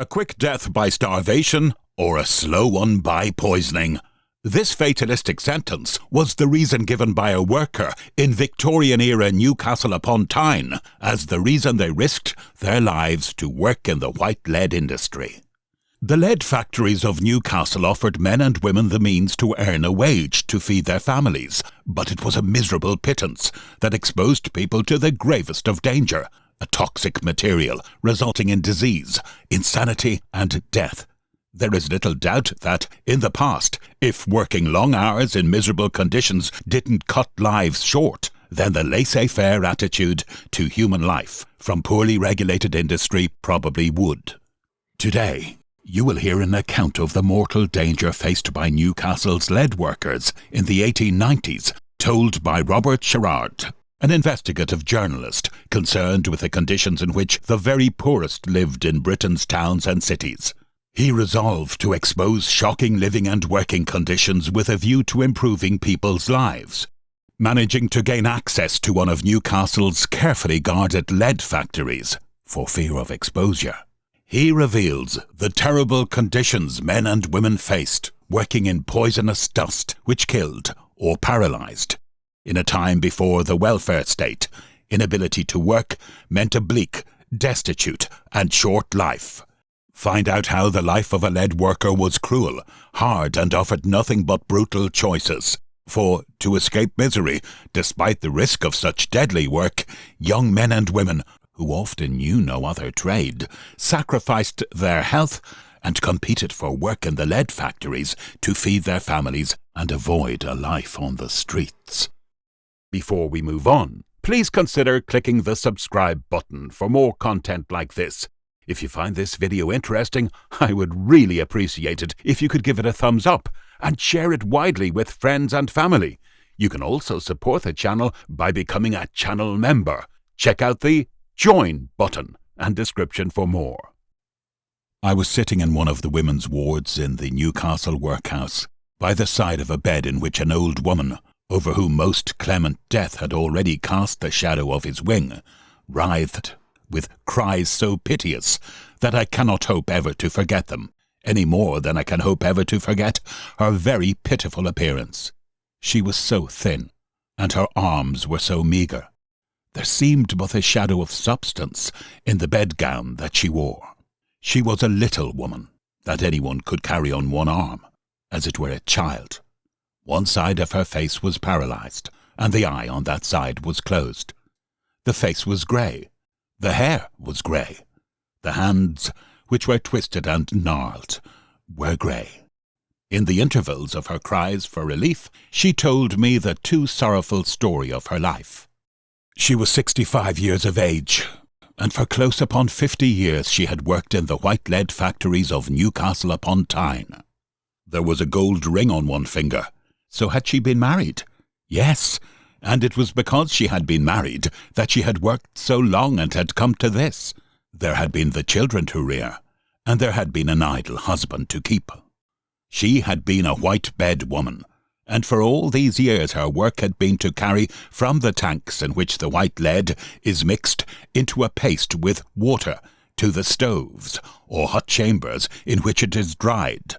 A quick death by starvation or a slow one by poisoning. This fatalistic sentence was the reason given by a worker in Victorian-era Newcastle upon Tyne as the reason they risked their lives to work in the white lead industry. The lead factories of Newcastle offered men and women the means to earn a wage to feed their families, but it was a miserable pittance that exposed people to the gravest of danger, a toxic material resulting in disease, insanity and death. There is little doubt that, in the past, if working long hours in miserable conditions didn't cut lives short, then the laissez-faire attitude to human life from poorly regulated industry probably would. Today, you will hear an account of the mortal danger faced by Newcastle's lead workers in the 1890s, told by Robert Sherrard, an investigative journalist concerned with the conditions in which the very poorest lived in Britain's towns and cities. He resolved to expose shocking living and working conditions with a view to improving people's lives. Managing to gain access to one of Newcastle's carefully guarded lead factories, for fear of exposure, he reveals the terrible conditions men and women faced working in poisonous dust which killed or paralysed. In a time before the welfare state, inability to work meant a bleak, destitute and short life. Find out how the life of a lead worker was cruel, hard and offered nothing but brutal choices. For, to escape misery, despite the risk of such deadly work, young men and women, who often knew no other trade, sacrificed their health and competed for work in the lead factories to feed their families and avoid a life on the streets. Before we move on, please consider clicking the subscribe button for more content like this. If you find this video interesting, I would really appreciate it if you could give it a thumbs up and share it widely with friends and family. You can also support the channel by becoming a channel member. Check out the Join button and description for more. I was sitting in one of the women's wards in the Newcastle Workhouse, by the side of a bed in which an old woman, over whom most clement death had already cast the shadow of his wing, writhed with cries so piteous that I cannot hope ever to forget them, any more than I can hope ever to forget her very pitiful appearance. She was so thin, and her arms were so meagre. There seemed but a shadow of substance in the bedgown that she wore. She was a little woman, that anyone could carry on one arm, as it were a child. One side of her face was paralysed, and the eye on that side was closed. The face was grey. The hair was grey. The hands, which were twisted and gnarled, were grey. In the intervals of her cries for relief, she told me the too sorrowful story of her life. She was 65 years of age, and for close upon 50 years she had worked in the white lead factories of Newcastle upon Tyne. There was a gold ring on one finger. So had she been married? Yes, and it was because she had been married that she had worked so long and had come to this. There had been the children to rear, and there had been an idle husband to keep. She had been a white bed woman, and for all these years her work had been to carry from the tanks in which the white lead is mixed into a paste with water to the stoves or hot chambers in which it is dried.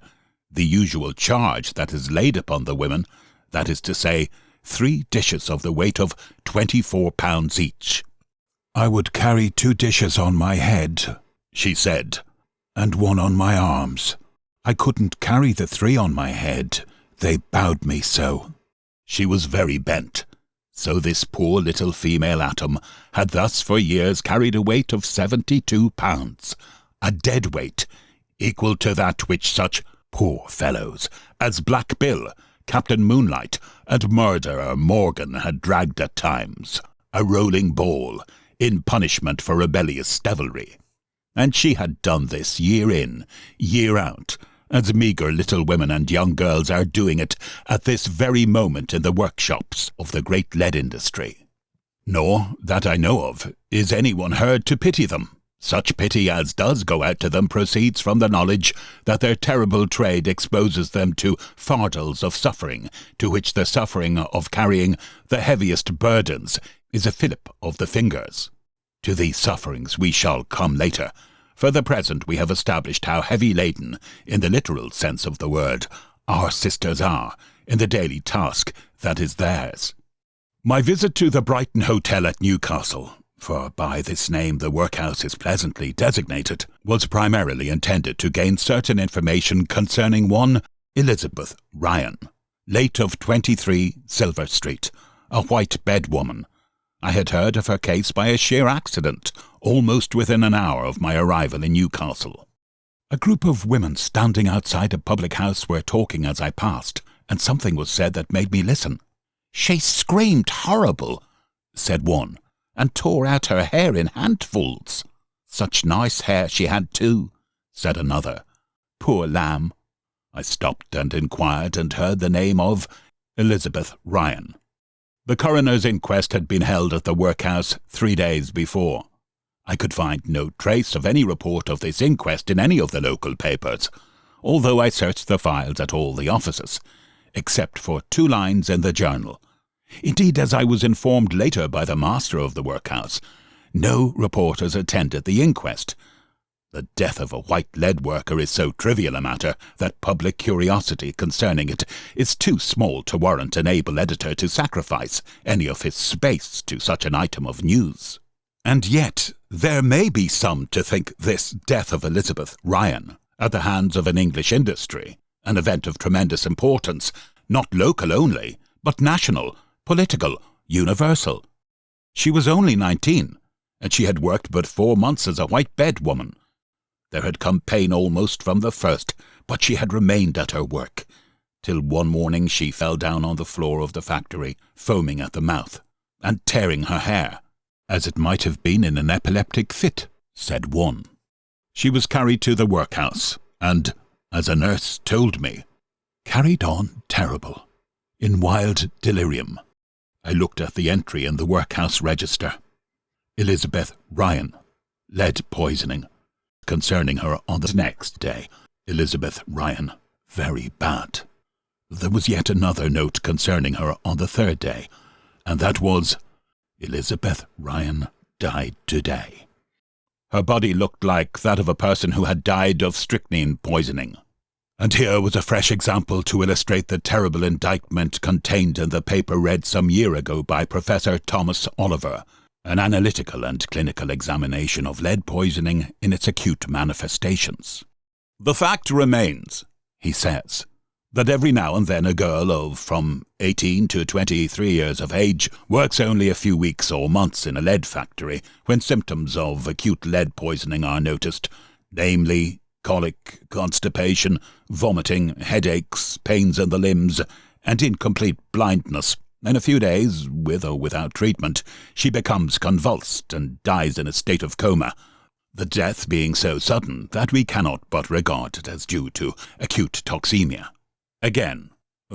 The usual charge that is laid upon the women, that is to say, 3 dishes of the weight of 24 pounds each. I would carry 2 dishes on my head, she said, and 1 on my arms. I couldn't carry the 3 on my head. They bowed me so. She was very bent. So this poor little female atom had thus for years carried a weight of 72 pounds, a dead weight, equal to that which such poor fellows as Black Bill, Captain Moonlight, and Murderer Morgan had dragged at times, a rolling ball, in punishment for rebellious devilry. And she had done this year in, year out, as meagre little women and young girls are doing it at this very moment in the workshops of the great lead industry. Nor, that I know of, is anyone heard to pity them. Such pity as does go out to them proceeds from the knowledge that their terrible trade exposes them to fardels of suffering, to which the suffering of carrying the heaviest burdens is a fillip of the fingers. To these sufferings we shall come later, For the present we have established how heavy-laden, in the literal sense of the word, our sisters are in the daily task that is theirs. My visit to the Brighton Hotel at Newcastle, for by this name the workhouse is pleasantly designated, was primarily intended to gain certain information concerning one Elizabeth Ryan, late of 23 Silver Street, a white bedwoman. I had heard of her case by a sheer accident, almost within an hour of my arrival in Newcastle. A group of women standing outside a public house were talking as I passed, and something was said that made me listen. "She screamed horrible," said one, "and tore out her hair in handfuls." "Such nice hair she had too," said another. "Poor lamb." I stopped and inquired and heard the name of Elizabeth Ryan. The coroner's inquest had been held at the workhouse 3 days before. I could find no trace of any report of this inquest in any of the local papers, although I searched the files at all the offices, except for 2 lines in the journal. Indeed, as I was informed later by the master of the workhouse, no reporters attended the inquest. The death of a white lead worker is so trivial a matter that public curiosity concerning it is too small to warrant an able editor to sacrifice any of his space to such an item of news. And yet, there may be some to think this death of Elizabeth Ryan, at the hands of an English industry, an event of tremendous importance, not local only, but national, political, universal. She was only 19, and she had worked but 4 months as a white bed woman. There had come pain almost from the first, but she had remained at her work, till one morning she fell down on the floor of the factory, foaming at the mouth, and tearing her hair, as it might have been in an epileptic fit, said one. She was carried to the workhouse, and, as a nurse told me, carried on terrible, in wild delirium. I looked at the entry in the workhouse register. Elizabeth Ryan, lead poisoning. Concerning her on the next day, Elizabeth Ryan, very bad. There was yet another note concerning her on the 3rd day, and that was, Elizabeth Ryan died today. Her body looked like that of a person who had died of strychnine poisoning. And here was a fresh example to illustrate the terrible indictment contained in the paper read some year ago by Professor Thomas Oliver, an analytical and clinical examination of lead poisoning in its acute manifestations. "The fact remains," he says, "that every now and then a girl of from 18 to 23 years of age works only a few weeks or months in a lead factory when symptoms of acute lead poisoning are noticed, namely colic, constipation, vomiting, headaches, pains in the limbs, and incomplete blindness. In a few days, with or without treatment, she becomes convulsed and dies in a state of coma, the death being so sudden that we cannot but regard it as due to acute toxemia. Again,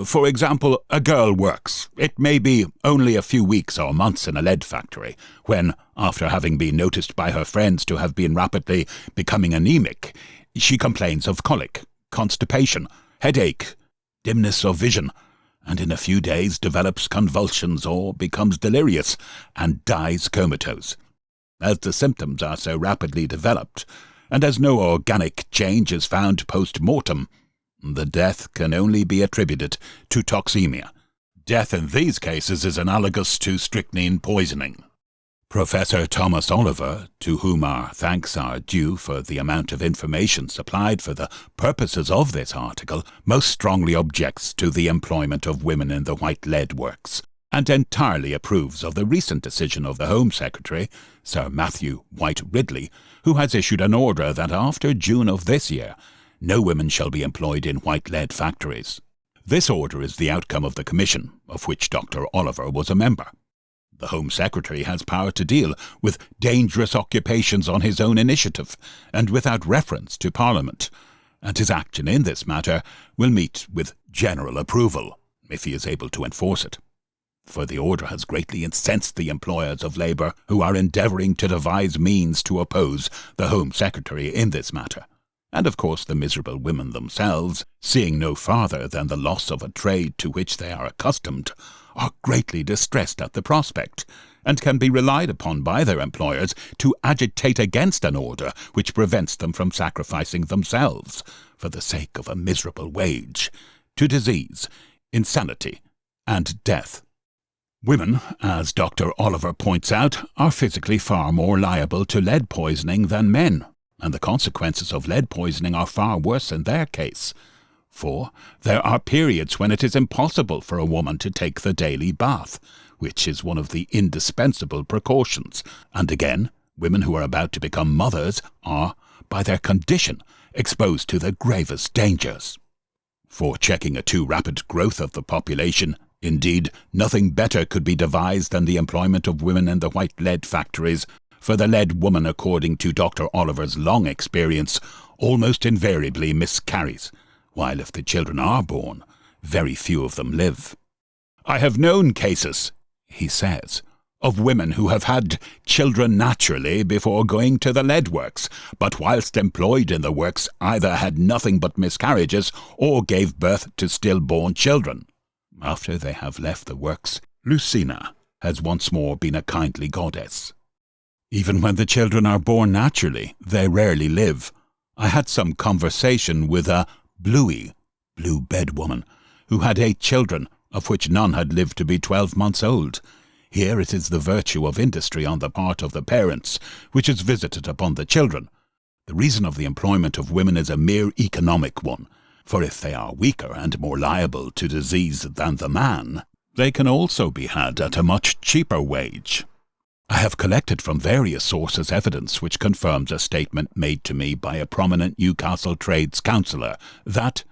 for example, a girl works, it may be only a few weeks or months in a lead factory, when, after having been noticed by her friends to have been rapidly becoming anemic, she complains of colic, constipation, headache, dimness of vision, and in a few days develops convulsions or becomes delirious and dies comatose. As the symptoms are so rapidly developed, and as no organic change is found post-mortem, the death can only be attributed to toxemia. Death in these cases is analogous to strychnine poisoning. Professor Thomas Oliver, to whom our thanks are due for the amount of information supplied for the purposes of this article, most strongly objects to the employment of women in the white lead works, and entirely approves of the recent decision of the Home Secretary, Sir Matthew White Ridley, who has issued an order that after June of this year, no women shall be employed in white lead factories. This order is the outcome of the commission, of which Dr. Oliver was a member. The Home Secretary has power to deal with dangerous occupations on his own initiative and without reference to Parliament, and his action in this matter will meet with general approval, if he is able to enforce it. For the order has greatly incensed the employers of labour who are endeavouring to devise means to oppose the Home Secretary in this matter. And of course the miserable women themselves, seeing no farther than the loss of a trade to which they are accustomed, are greatly distressed at the prospect, and can be relied upon by their employers to agitate against an order which prevents them from sacrificing themselves for the sake of a miserable wage to disease, insanity, and death. Women, as Dr. Oliver points out, are physically far more liable to lead poisoning than men, and the consequences of lead poisoning are far worse in their case. For there are periods when it is impossible for a woman to take the daily bath, which is one of the indispensable precautions, and again, women who are about to become mothers are, by their condition, exposed to the gravest dangers. For checking a too rapid growth of the population, indeed, nothing better could be devised than the employment of women in the white lead factories, for the lead woman, according to Dr. Oliver's long experience, almost invariably miscarries, while if the children are born, very few of them live. I have known cases, he says, of women who have had children naturally before going to the lead works, but whilst employed in the works either had nothing but miscarriages or gave birth to stillborn children. After they have left the works, Lucina has once more been a kindly goddess. Even when the children are born naturally, they rarely live. I had some conversation with a blue bed woman, who had 8 children, of which none had lived to be 12 months old. Here it is the virtue of industry on the part of the parents, which is visited upon the children. The reason of the employment of women is a mere economic one, for if they are weaker and more liable to disease than the man, they can also be had at a much cheaper wage. I have collected from various sources evidence which confirms a statement made to me by a prominent Newcastle trades councillor that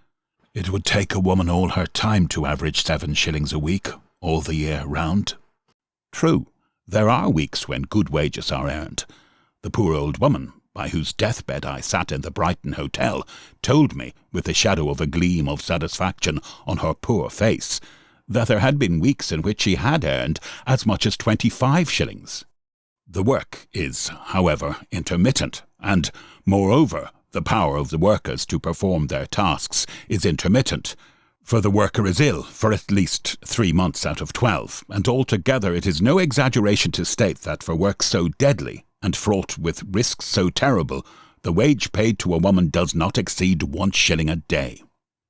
it would take a woman all her time to average 7 shillings a week, all the year round. True, there are weeks when good wages are earned. The poor old woman, by whose deathbed I sat in the Brighton Hotel, told me, with the shadow of a gleam of satisfaction on her poor face, that there had been weeks in which she had earned as much as 25 shillings. The work is, however, intermittent, and, moreover, the power of the workers to perform their tasks is intermittent, for the worker is ill for at least 3 months out of 12, and altogether it is no exaggeration to state that for work so deadly, and fraught with risks so terrible, the wage paid to a woman does not exceed 1 shilling a day.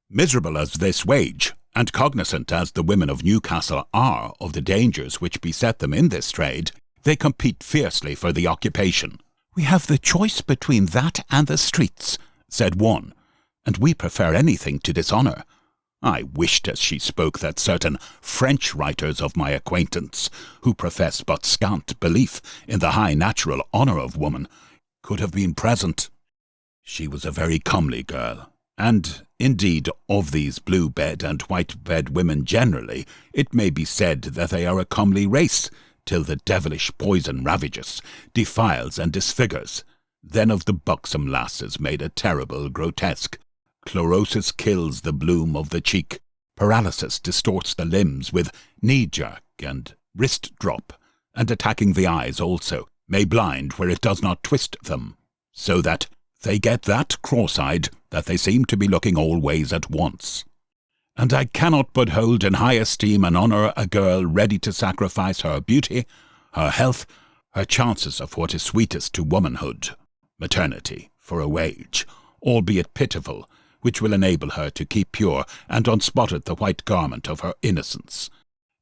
Miserable as this wage, and cognizant as the women of Newcastle are of the dangers which beset them in this trade, they compete fiercely for the occupation. "We have the choice between that and the streets," said one, "and we prefer anything to dishonour." I wished as she spoke that certain French writers of my acquaintance, who profess but scant belief in the high natural honour of woman, could have been present. She was a very comely girl, and, indeed, of these blue-bed and white-bed women generally, it may be said that they are a comely race, till the devilish poison ravages, defiles and disfigures. Then of the buxom lasses made a terrible grotesque. Chlorosis kills the bloom of the cheek, paralysis distorts the limbs with knee-jerk and wrist-drop, and attacking the eyes also, may blind where it does not twist them, so that they get that cross-eyed that they seem to be looking all ways at once. And I cannot but hold in high esteem and honour a girl ready to sacrifice her beauty, her health, her chances of what is sweetest to womanhood, maternity, for a wage, albeit pitiful, which will enable her to keep pure and unspotted the white garment of her innocence.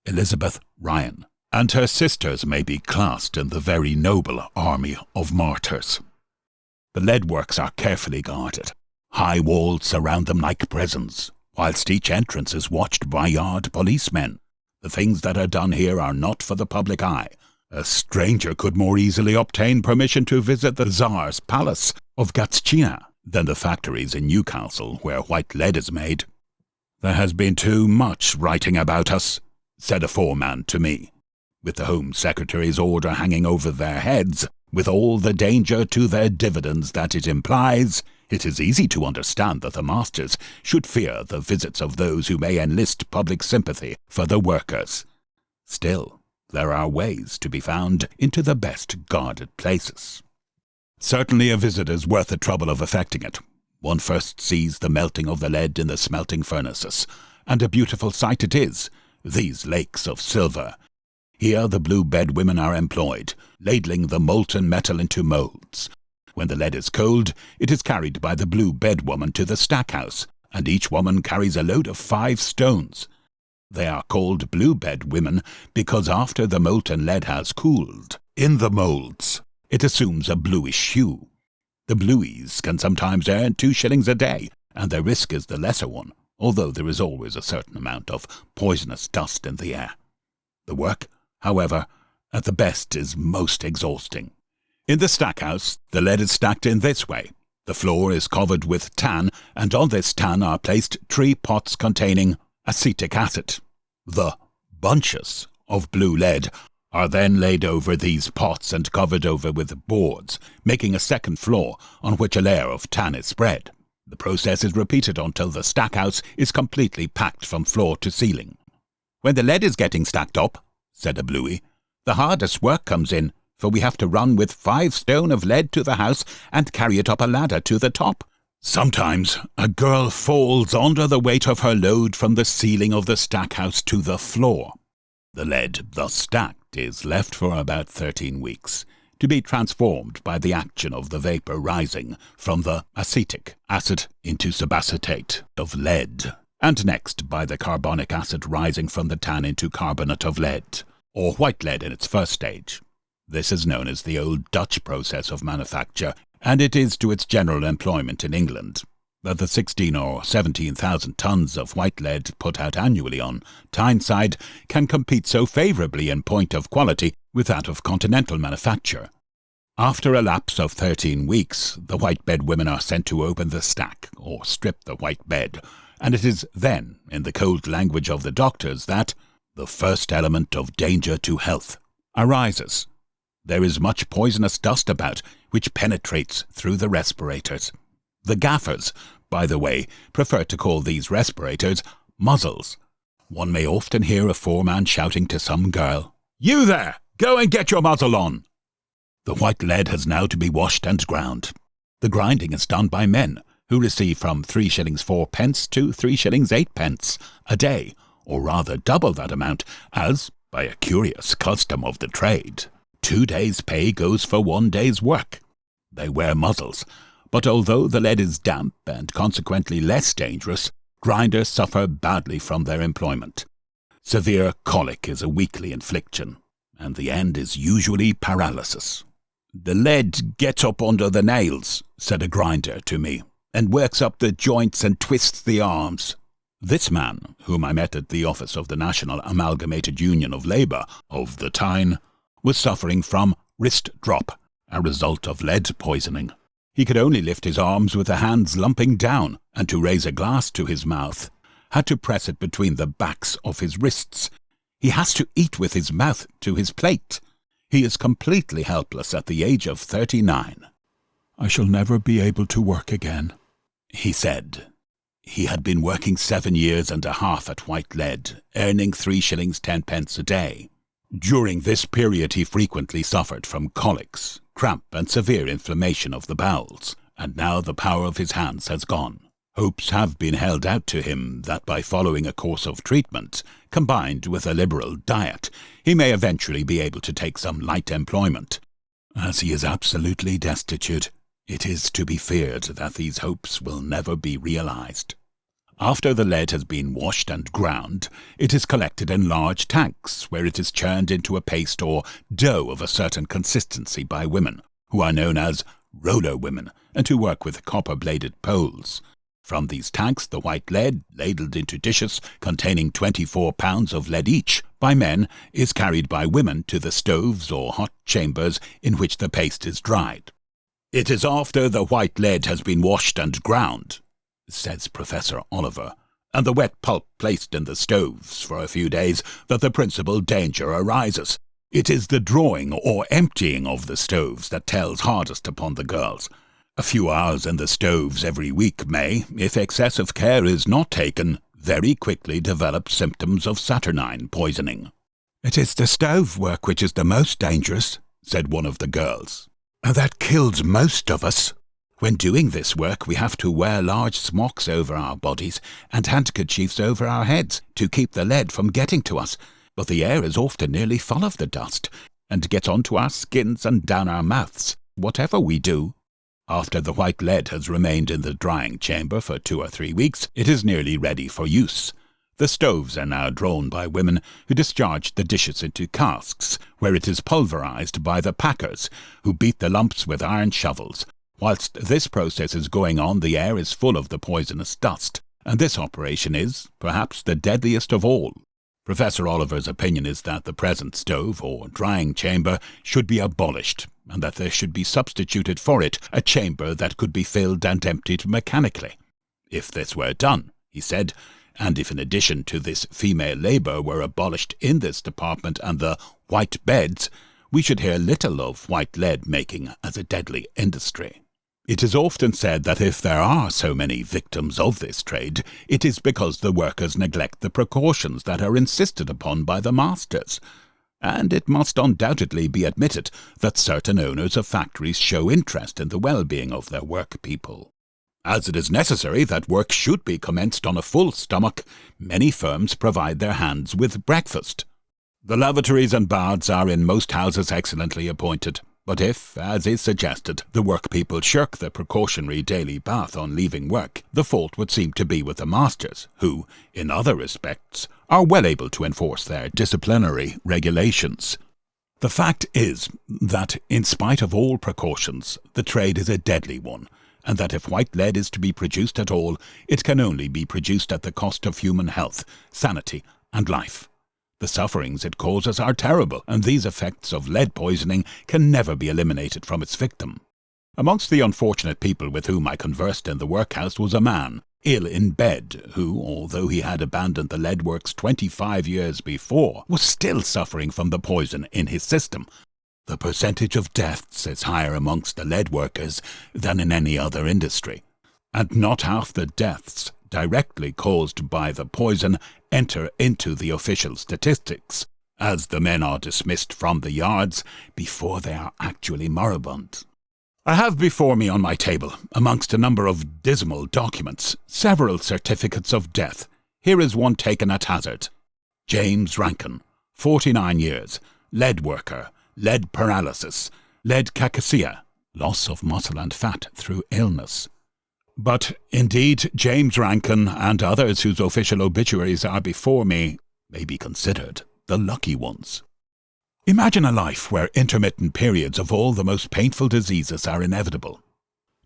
Elizabeth Ryan, and her sisters may be classed in the very noble army of martyrs. The lead works are carefully guarded. High walls surround them like prisons, whilst each entrance is watched by yard policemen. The things that are done here are not for the public eye. A stranger could more easily obtain permission to visit the Tsar's palace of Gatschina than the factories in Newcastle where white lead is made. "There has been too much writing about us," said a foreman to me. With the Home Secretary's order hanging over their heads, with all the danger to their dividends that it implies, it is easy to understand that the masters should fear the visits of those who may enlist public sympathy for the workers. Still, there are ways to be found into the best guarded places. Certainly a visit is worth the trouble of effecting it. One first sees the melting of the lead in the smelting furnaces, and a beautiful sight it is, these lakes of silver. Here the blue bed women are employed, ladling the molten metal into moulds. When the lead is cold, it is carried by the blue bed woman to the stackhouse, and each woman carries a load of 5 stones. They are called blue bed women because after the molten lead has cooled in the moulds, it assumes a bluish hue. The blueies can sometimes earn 2 shillings a day, and their risk is the lesser one, although there is always a certain amount of poisonous dust in the air. The work, however, at the best is most exhausting. In the stackhouse, the lead is stacked in this way. The floor is covered with tan, and on this tan are placed 3 pots containing acetic acid. The bunches of blue lead are then laid over these pots and covered over with boards, making a second floor on which a layer of tan is spread. The process is repeated until the stackhouse is completely packed from floor to ceiling. "When the lead is getting stacked up," said a bluey, "the hardest work comes in, for we have to run with 5 stone of lead to the house and carry it up a ladder to the top. Sometimes a girl falls under the weight of her load from the ceiling of the stackhouse to the floor. The lead, thus stacked, is left for about 13 weeks, to be transformed by the action of the vapour rising from the acetic acid into subacetate of lead, and next by the carbonic acid rising from the tan into carbonate of lead, or white lead in its first stage. This is known as the old Dutch process of manufacture, and it is to its general employment in England that the 16 or 17,000 tons of white lead put out annually on Tyneside can compete so favourably in point of quality with that of continental manufacture. After a lapse of 13 weeks, the white bed women are sent to open the stack, or strip the white bed, and it is then, in the cold language of the doctors, that the first element of danger to health arises. There is much poisonous dust about, which penetrates through the respirators. The gaffers, by the way, prefer to call these respirators muzzles. One may often hear a foreman shouting to some girl, "You there! Go and get your muzzle on!" The white lead has now to be washed and ground. The grinding is done by men, who receive from 3 shillings 4 pence to 3 shillings 8 pence a day, or rather double that amount, as, by a curious custom of the trade, 2 days' pay goes for 1 day's work. They wear muzzles, but although the lead is damp and consequently less dangerous, grinders suffer badly from their employment. Severe colic is a weekly infliction, and the end is usually paralysis. "The lead gets up under the nails," said a grinder to me, "and works up the joints and twists the arms." This man, whom I met at the office of the National Amalgamated Union of Labour of the Tyne, was suffering from wrist drop, a result of lead poisoning. He could only lift his arms with the hands lumping down, and to raise a glass to his mouth, had to press it between the backs of his wrists. He has to eat with his mouth to his plate. He is completely helpless at the age of 39. "I shall never be able to work again," he said. He had been working 7 years and a half at white lead, earning 3 shillings 10 pence a day. During this period he frequently suffered from colics, cramp and severe inflammation of the bowels, and now the power of his hands has gone. Hopes have been held out to him that by following a course of treatment, combined with a liberal diet, he may eventually be able to take some light employment. As he is absolutely destitute, it is to be feared that these hopes will never be realized. After the lead has been washed and ground, it is collected in large tanks, where it is churned into a paste or dough of a certain consistency by women, who are known as roller women, and who work with copper-bladed poles. From these tanks, the white lead, ladled into dishes containing 24 pounds of lead each, by men, is carried by women to the stoves or hot chambers in which the paste is dried. "It is after the white lead has been washed and ground," says Professor Oliver, "and the wet pulp placed in the stoves for a few days, that the principal danger arises. It is the drawing or emptying of the stoves that tells hardest upon the girls. A few hours in the stoves every week may, if excessive care is not taken, very quickly develop symptoms of saturnine poisoning." "It is the stove work which is the most dangerous," said one of the girls, "and that kills most of us. When doing this work we have to wear large smocks over our bodies and handkerchiefs over our heads to keep the lead from getting to us, but the air is often nearly full of the dust, and gets onto our skins and down our mouths, whatever we do. After the white lead has remained in the drying chamber for 2 or 3 weeks, it is nearly ready for use. The stoves are now drawn by women who discharge the dishes into casks, where it is pulverized by the packers, who beat the lumps with iron shovels. Whilst this process is going on, the air is full of the poisonous dust, and this operation is, perhaps, the deadliest of all. Professor Oliver's opinion is that the present stove, or drying chamber, should be abolished, and that there should be substituted for it a chamber that could be filled and emptied mechanically. If this were done, he said, and if in addition to this female labour were abolished in this department and the white beds, we should hear little of white lead making as a deadly industry. It is often said that if there are so many victims of this trade, it is because the workers neglect the precautions that are insisted upon by the masters. And it must undoubtedly be admitted that certain owners of factories show interest in the well-being of their workpeople. As it is necessary that work should be commenced on a full stomach, many firms provide their hands with breakfast. The lavatories and baths are in most houses excellently appointed. But if, as is suggested, the workpeople shirk the precautionary daily bath on leaving work, the fault would seem to be with the masters, who, in other respects, are well able to enforce their disciplinary regulations. The fact is that, in spite of all precautions, the trade is a deadly one, and that if white lead is to be produced at all, it can only be produced at the cost of human health, sanity, and life. The sufferings it causes are terrible, and these effects of lead poisoning can never be eliminated from its victim. Amongst the unfortunate people with whom I conversed in the workhouse was a man, ill in bed, who, although he had abandoned the lead works 25 years before, was still suffering from the poison in his system. The percentage of deaths is higher amongst the lead workers than in any other industry, and not half the deaths directly caused by the poison enter into the official statistics, as the men are dismissed from the yards before they are actually moribund. I have before me on my table, amongst a number of dismal documents, several certificates of death. Here is one taken at hazard. James Rankin, 49 years, lead worker, lead paralysis, lead cachexia, loss of muscle and fat through illness. But, indeed, James Rankin and others whose official obituaries are before me may be considered the lucky ones. Imagine a life where intermittent periods of all the most painful diseases are inevitable.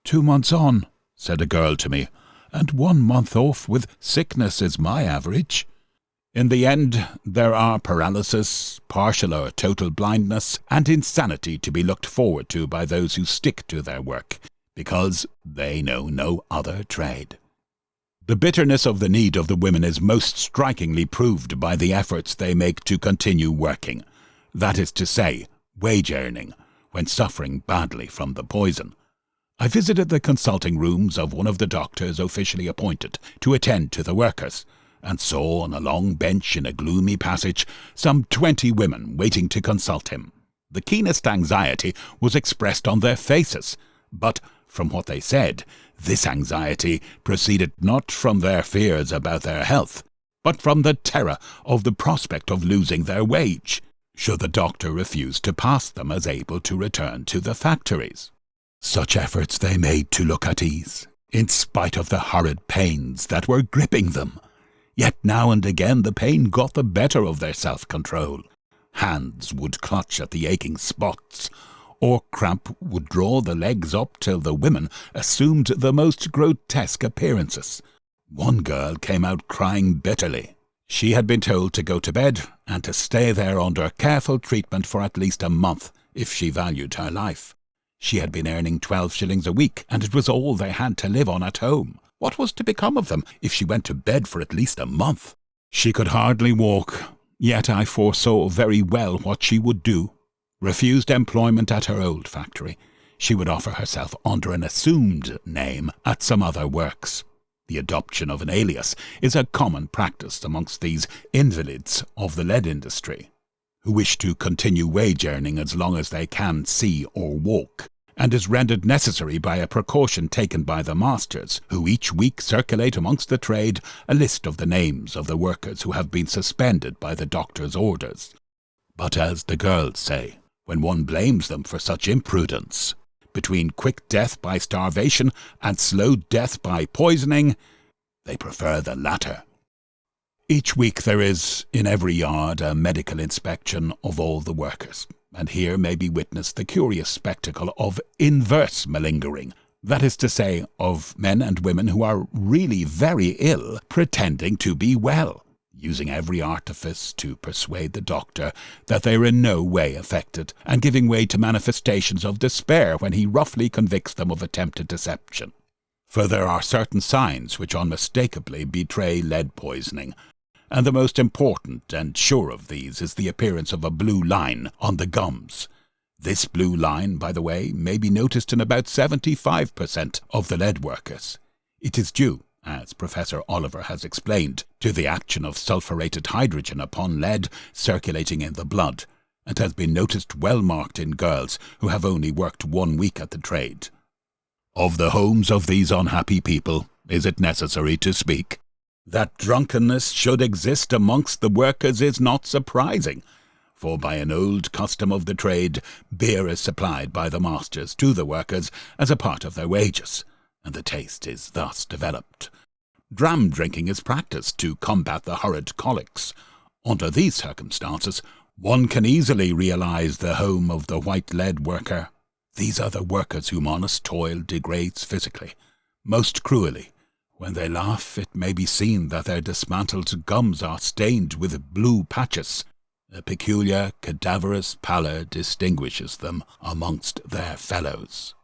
2 months on, said a girl to me, and 1 month off with sickness is my average. In the end, there are paralysis, partial or total blindness, and insanity to be looked forward to by those who stick to their work, because they know no other trade. The bitterness of the need of the women is most strikingly proved by the efforts they make to continue working, that is to say, wage earning, when suffering badly from the poison. I visited the consulting rooms of one of the doctors officially appointed to attend to the workers, and saw on a long bench in a gloomy passage some 20 women waiting to consult him. The keenest anxiety was expressed on their faces, but from what they said, this anxiety proceeded not from their fears about their health, but from the terror of the prospect of losing their wage, should the doctor refuse to pass them as able to return to the factories. Such efforts they made to look at ease, in spite of the horrid pains that were gripping them. Yet now and again the pain got the better of their self-control. Hands would clutch at the aching spots, or cramp would draw the legs up till the women assumed the most grotesque appearances. One girl came out crying bitterly. She had been told to go to bed and to stay there under careful treatment for at least a month if she valued her life. She had been earning 12 shillings a week, and it was all they had to live on at home. What was to become of them if she went to bed for at least a month? She could hardly walk, yet I foresaw very well what she would do. Refused employment at her old factory, she would offer herself under an assumed name at some other works. The adoption of an alias is a common practice amongst these invalids of the lead industry, who wish to continue wage earning as long as they can see or walk, and is rendered necessary by a precaution taken by the masters, who each week circulate amongst the trade a list of the names of the workers who have been suspended by the doctor's orders. But as the girls say, when one blames them for such imprudence, between quick death by starvation and slow death by poisoning, they prefer the latter. Each week there is, in every yard, a medical inspection of all the workers, and here may be witnessed the curious spectacle of inverse malingering, that is to say, of men and women who are really very ill pretending to be well, using every artifice to persuade the doctor that they are in no way affected, and giving way to manifestations of despair when he roughly convicts them of attempted deception. For there are certain signs which unmistakably betray lead poisoning, and the most important and sure of these is the appearance of a blue line on the gums. This blue line, by the way, may be noticed in about 75% of the lead workers. It is due, as Professor Oliver has explained, to the action of sulphuretted hydrogen upon lead circulating in the blood, and has been noticed well marked in girls who have only worked 1 week at the trade. Of the homes of these unhappy people, is it necessary to speak? That drunkenness should exist amongst the workers is not surprising, for by an old custom of the trade, beer is supplied by the masters to the workers as a part of their wages, and the taste is thus developed. Dram drinking is practised to combat the horrid colics. Under these circumstances, one can easily realize the home of the white lead worker. These are the workers whom honest toil degrades physically, most cruelly. When they laugh, it may be seen that their dismantled gums are stained with blue patches. A peculiar cadaverous pallor distinguishes them amongst their fellows.